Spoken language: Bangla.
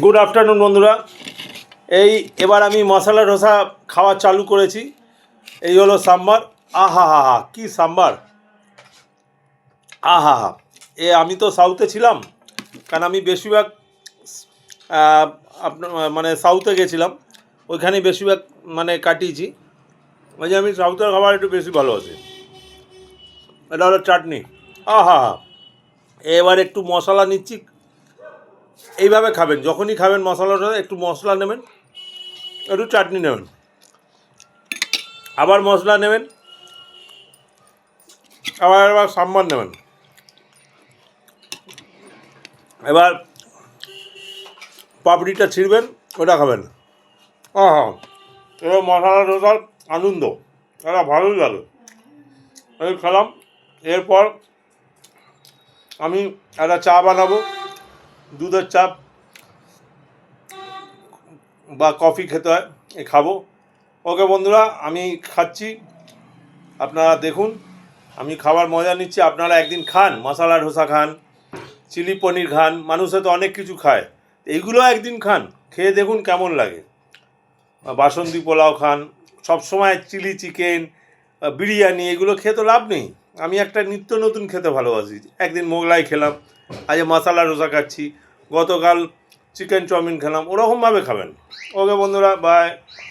গুড আফটারনুন বন্ধুরা। এবার আমি মশলা ডোসা খাওয়া চালু করেছি। এই হলো সাম্বার। আহা হা হা, কী সাম্বার! আহা হা। আমি তো সাউথে ছিলাম, কারণ আমি বেশিরভাগ আপনার মানে সাউথে গেছিলাম, ওইখানেই বেশিরভাগ মানে কাটিয়েছি। ওই যে আমি সাউথের খাবার একটু বেশি ভালোবাসি। এটা হলো চাটনি। আহা হা। এবার একটু মশলা নিচ্ছি। এইভাবে খাবেন, যখনই খাবেন মশলাটা একটু মশলা নেবেন, একটু চাটনি নেবেন, আবার মশলা নেবেন, আবার সাম্বার নেবেন। এবার পাপড়িটা ছিঁড়বেন, ওটা খাবেন। হ্যাঁ, এবার মশলা ডোসার আনন্দ এটা ভালোই লাগে। এই খেলাম। এরপর আমি একটা চা বানাবো, দুধের চা বা কফি খেতে হয়, খাবো। ওকে বন্ধুরা, আমি খাচ্ছি, আপনারা দেখুন। আমি খাবার মজা নিচ্ছি, আপনারা একদিন খান, মশলা ডোসা খান, চিলি পনির খান, মানুষে তো অনেক কিছু খায়, এইগুলো একদিন খান, খেয়ে দেখুন কেমন লাগে। বাসন্তী পোলাও খান, সবসময় চিলি চিকেন, বিরিয়ানি, এগুলো খেয়ে তো লাভ নেই। আমি একটা নিত্য নতুন খেতে ভালোবাসি। একদিন মোগলাই খেলাম, আজ মশলা ডোসা খাচ্ছি, গতকাল চিকেন চাউমিন খেলাম। ওরকমভাবে খাবেন। ওকে বন্ধুরা, বাই।